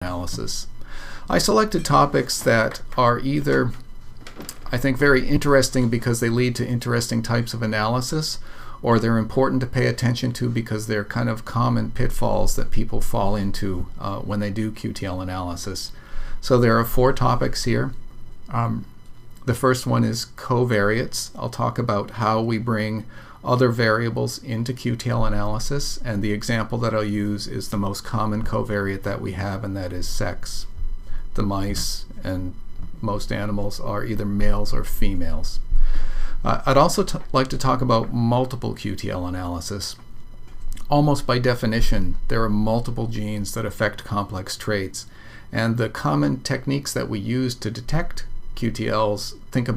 analysis. I selected topics that are either, I think, very interesting because they lead to interesting types of analysis, or they're important to pay attention to because they're kind of common pitfalls that people fall into when they do QTL analysis. So there are 4 topics here. The first one is covariates. I'll talk about how we bring other variables into QTL analysis, and the example that I'll use is the most common covariate that we have, and that is sex. The mice and most animals are either males or females. I'd also like to talk about multiple QTL analysis. Almost by definition, there are multiple genes that affect complex traits, and the common techniques that we use to detect QTLs, think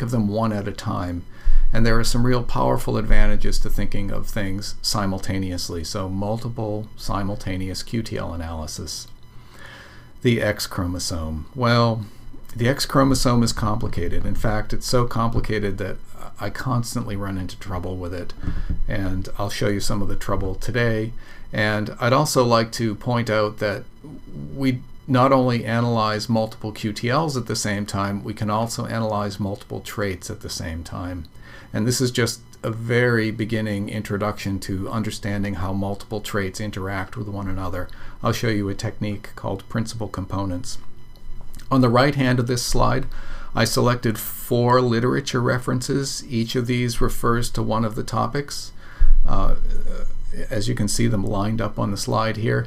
of them one at a time. And there are some real powerful advantages to thinking of things simultaneously, so multiple simultaneous QTL analysis. The X chromosome. Well, the X chromosome is complicated. In fact, it's so complicated that I constantly run into trouble with it, and I'll show you some of the trouble today. And I'd also like to point out that we not only analyze multiple QTLs at the same time, we can also analyze multiple traits at the same time. And this is just a very beginning introduction to understanding how multiple traits interact with one another. I'll show you a technique called principal components. On the right hand of this slide, I selected 4 literature references. Each of these refers to one of the topics. As you can see them lined up on the slide here.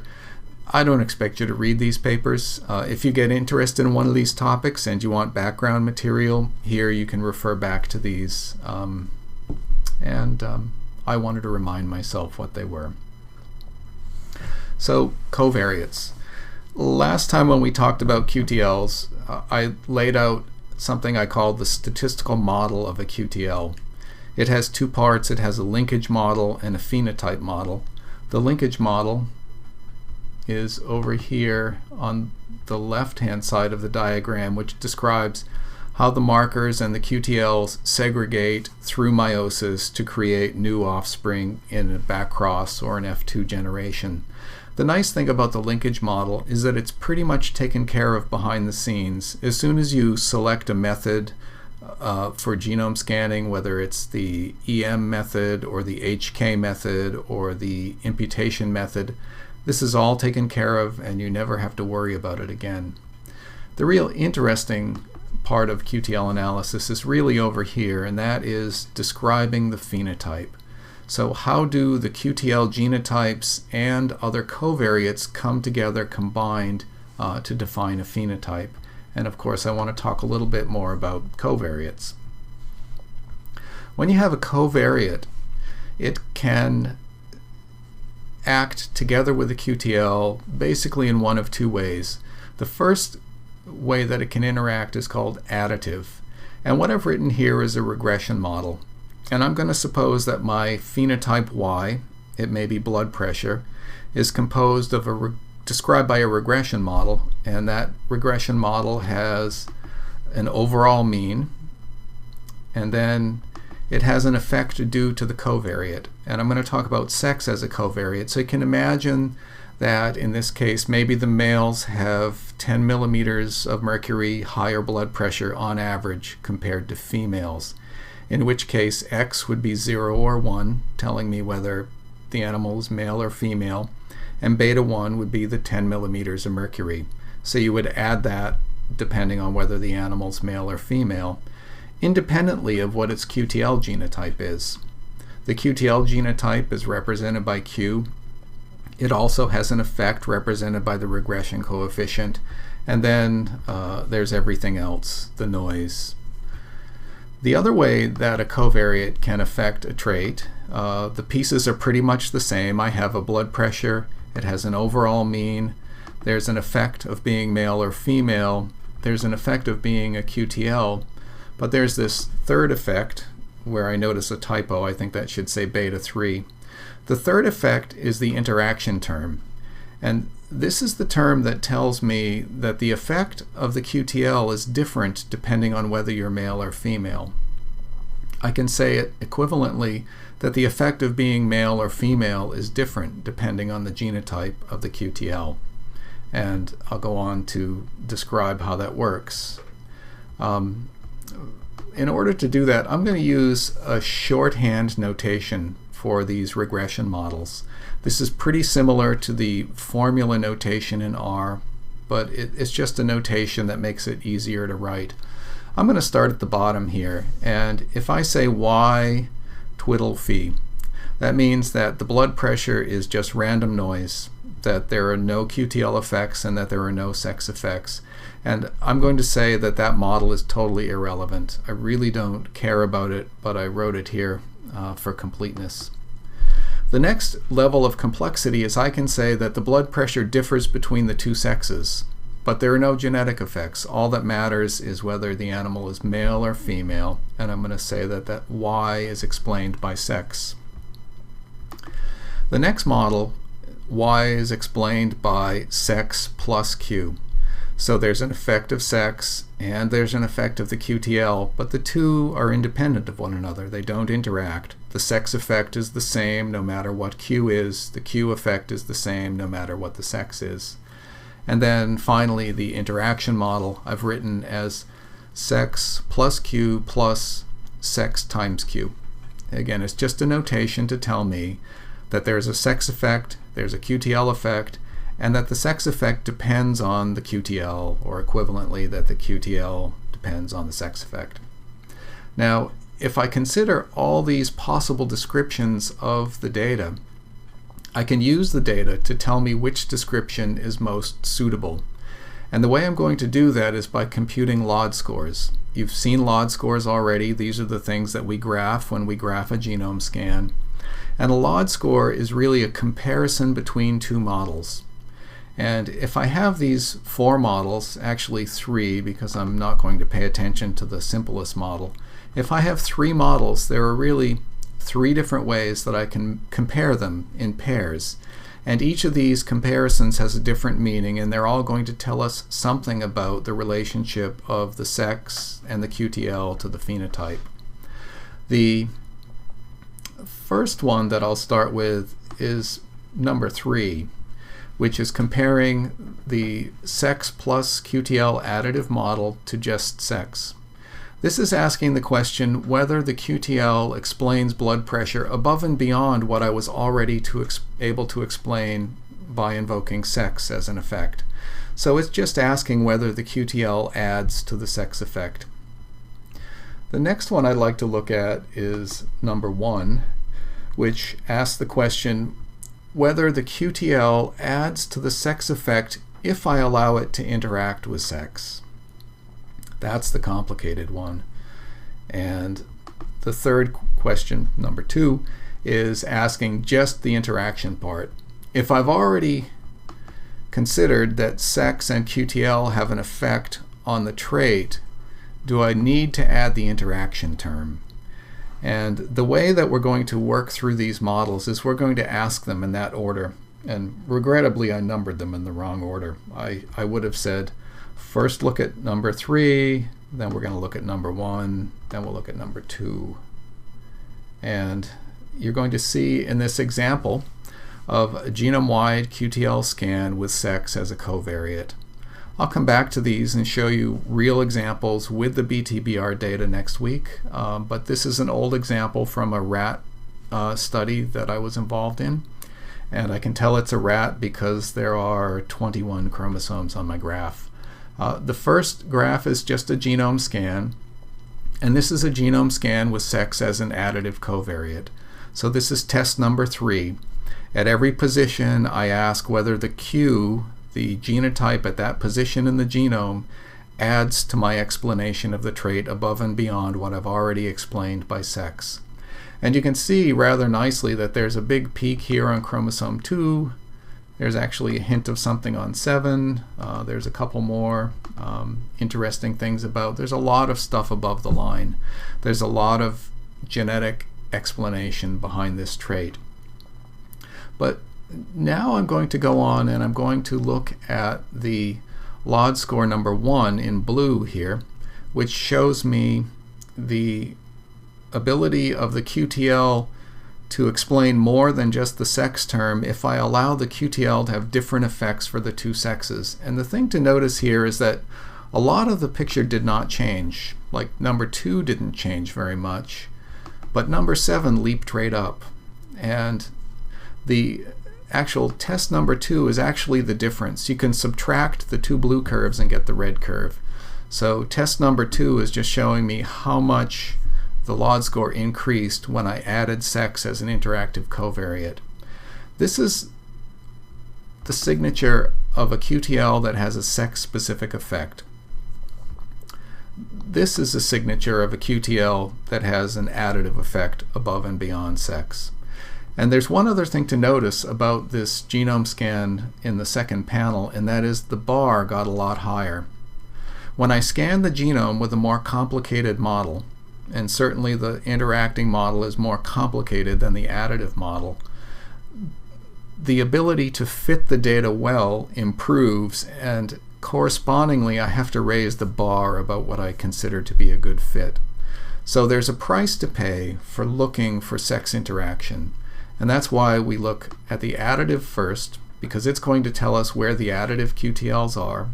I don't expect you to read these papers. If you get interested in one of these topics and you want background material, here you can refer back to these. I wanted to remind myself what they were. So, covariates. Last time when we talked about QTLs, I laid out something I called the statistical model of a QTL. It has 2 parts. It has a linkage model and a phenotype model. The linkage model is over here on the left-hand side of the diagram, which describes how the markers and the QTLs segregate through meiosis to create new offspring in a backcross or an F2 generation. The nice thing about the linkage model is that it's pretty much taken care of behind the scenes. As soon as you select a method for genome scanning, whether it's the EM method or the HK method or the imputation method, this is all taken care of and you never have to worry about it again. The real interesting part of QTL analysis is really over here, and that is describing the phenotype. So how do the QTL genotypes and other covariates come together combined to define a phenotype? And of course I want to talk a little bit more about covariates. When you have a covariate, it can act together with the QTL basically in one of 2 ways. The first way that it can interact is called additive. And what I've written here is a regression model. And I'm going to suppose that my phenotype Y, it may be blood pressure, is composed of described by a regression model, and that regression model has an overall mean, and then it has an effect due to the covariate. And I'm going to talk about sex as a covariate. So you can imagine that in this case maybe the males have 10 millimeters of mercury higher blood pressure on average compared to females, in which case X would be 0 or 1, telling me whether the animal is male or female, and beta 1 would be the 10 millimeters of mercury. So you would add that depending on whether the animal's male or female, independently of what its QTL genotype is. The QTL genotype is represented by Q. It also has an effect represented by the regression coefficient, and then there's everything else, the noise. The other way that a covariate can affect a trait, the pieces are pretty much the same. I have a blood pressure, it has an overall mean, there's an effect of being male or female, there's an effect of being a QTL, but there's this third effect where I notice a typo. I think that should say beta 3. The third effect is the interaction term, and this is the term that tells me that the effect of the QTL is different depending on whether you're male or female. I can say it equivalently that the effect of being male or female is different depending on the genotype of the QTL. and I'll go on to describe how that works. In order to do that, I'm going to use a shorthand notation for these regression models. This is pretty similar to the formula notation in R, but it's just a notation that makes it easier to write. I'm going to start at the bottom here, and if I say Y twiddle phi, that means that the blood pressure is just random noise, that there are no QTL effects and that there are no sex effects. And I'm going to say that that model is totally irrelevant. I really don't care about it, but I wrote it here for completeness. The next level of complexity is I can say that the blood pressure differs between the two sexes, but there are no genetic effects. All that matters is whether the animal is male or female, and I'm going to say that that Y is explained by sex. The next model, Y is explained by sex plus Q. So there's an effect of sex and there's an effect of the QTL, but the two are independent of one another. They don't interact. The sex effect is the same no matter what Q is. The Q effect is the same no matter what the sex is. And then finally, the interaction model I've written as sex plus Q plus sex times Q. Again, it's just a notation to tell me that there's a sex effect, there's a QTL effect, and that the sex effect depends on the QTL, or equivalently that the QTL depends on the sex effect. Now, if I consider all these possible descriptions of the data, I can use the data to tell me which description is most suitable. And the way I'm going to do that is by computing LOD scores. You've seen LOD scores already. These are the things that we graph when we graph a genome scan. And a LOD score is really a comparison between two models. And if I have these four models, actually three because I'm not going to pay attention to the simplest model, if I have three models, there are really three different ways that I can compare them in pairs. And each of these comparisons has a different meaning, and they're all going to tell us something about the relationship of the sex and the QTL to the phenotype. The first one that I'll start with is number 3, which is comparing the sex plus QTL additive model to just sex. This is asking the question whether the QTL explains blood pressure above and beyond what I was already able to explain by invoking sex as an effect. So it's just asking whether the QTL adds to the sex effect. The next one I'd like to look at is number 1, which asks the question whether the QTL adds to the sex effect if I allow it to interact with sex. That's the complicated one. And the third question, number 2, is asking just the interaction part. If I've already considered that sex and QTL have an effect on the trait, do I need to add the interaction term? And the way that we're going to work through these models is we're going to ask them in that order. And regrettably, I numbered them in the wrong order. I would have said, first look at number 3, then we're going to look at number 1, then we'll look at number 2. And you're going to see in this example of a genome-wide QTL scan with sex as a covariate. I'll come back to these and show you real examples with the BTBR data next week, but this is an old example from a rat study that I was involved in. And I can tell it's a rat because there are 21 chromosomes on my graph. The first graph is just a genome scan, and this is a genome scan with sex as an additive covariate. So this is test number 3. At every position, I ask whether the Q, the genotype at that position in the genome, adds to my explanation of the trait above and beyond what I've already explained by sex. And you can see rather nicely that there's a big peak here on chromosome 2. There's actually a hint of something on 7. There's a couple more interesting things about. There's a lot of stuff above the line. There's a lot of genetic explanation behind this trait. But now I'm going to go on and I'm going to look at the LOD score number 1 in blue here, which shows me the ability of the QTL to explain more than just the sex term if I allow the QTL to have different effects for the two sexes. And the thing to notice here is that a lot of the picture did not change. Like number 2 didn't change very much, but number 7 leaped right up. And the actual test number 2 is actually the difference. You can subtract the 2 blue curves and get the red curve. So test number 2 is just showing me how much the LOD score increased when I added sex as an interactive covariate. This is the signature of a QTL that has a sex-specific effect. This is a signature of a QTL that has an additive effect above and beyond sex. And there's one other thing to notice about this genome scan in the second panel, and that is the bar got a lot higher. When I scanned the genome with a more complicated model, and certainly the interacting model is more complicated than the additive model, the ability to fit the data well improves, and correspondingly I have to raise the bar about what I consider to be a good fit. So there's a price to pay for looking for sex interaction, and that's why we look at the additive first, because it's going to tell us where the additive QTLs are.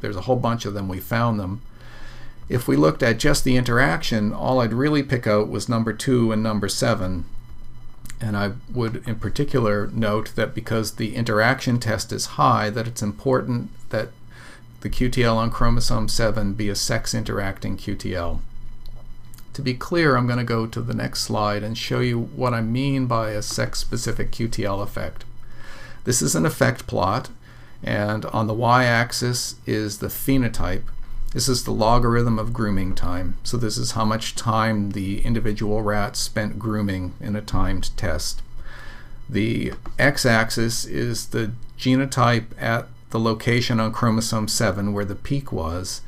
There's a whole bunch of them, we found them. If we looked at just the interaction, all I'd really pick out was number 2 and number 7. And I would in particular note that because the interaction test is high, that it's important that the QTL on chromosome 7 be a sex-interacting QTL. To be clear, I'm going to go to the next slide and show you what I mean by a sex-specific QTL effect. This is an effect plot, and on the y-axis is the phenotype. This is the logarithm of grooming time. So this is how much time the individual rats spent grooming in a timed test. The x-axis is the genotype at the location on chromosome 7 where the peak was.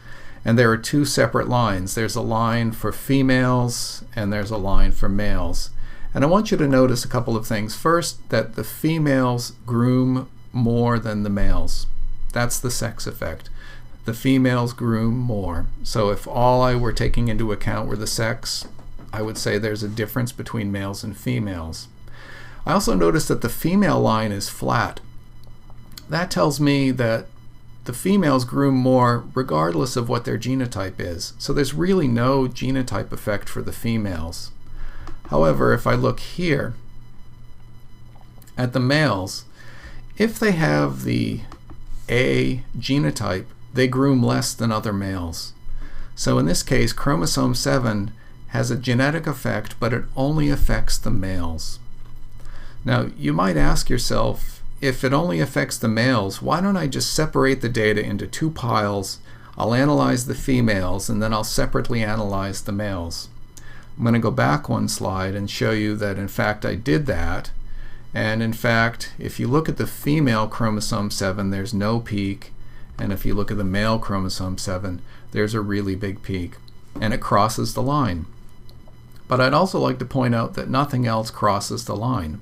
And there are 2 separate lines. There's a line for females and there's a line for males. And I want you to notice a couple of things. First, that the females groom more than the males. That's the sex effect. The females groom more. So if all I were taking into account were the sex, I would say there's a difference between males and females. I also noticed that the female line is flat. That tells me that the females groom more regardless of what their genotype is. So there's really no genotype effect for the females. However, if I look here at the males, if they have the A genotype, they groom less than other males. So in this case, chromosome 7 has a genetic effect, but it only affects the males. Now, you might ask yourself, if it only affects the males, why don't I just separate the data into 2 piles? I'll analyze the females, and then I'll separately analyze the males. I'm going to go back one slide and show you that in fact I did that. And in fact, if you look at the female chromosome 7, there's no peak. And if you look at the male chromosome 7, there's a really big peak. And it crosses the line. But I'd also like to point out that nothing else crosses the line.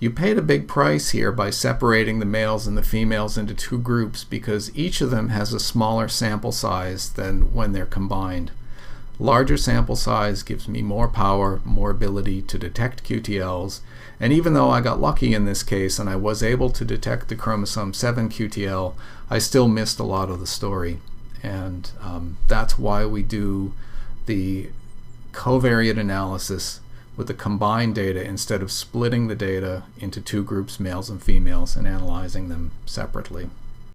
You paid a big price here by separating the males and the females into 2 groups because each of them has a smaller sample size than when they're combined. Larger sample size gives me more power, more ability to detect QTLs, and even though I got lucky in this case and I was able to detect the chromosome 7 QTL, I still missed a lot of the story. And that's why we do the covariate analysis with the combined data instead of splitting the data into 2 groups, males and females, and analyzing them separately.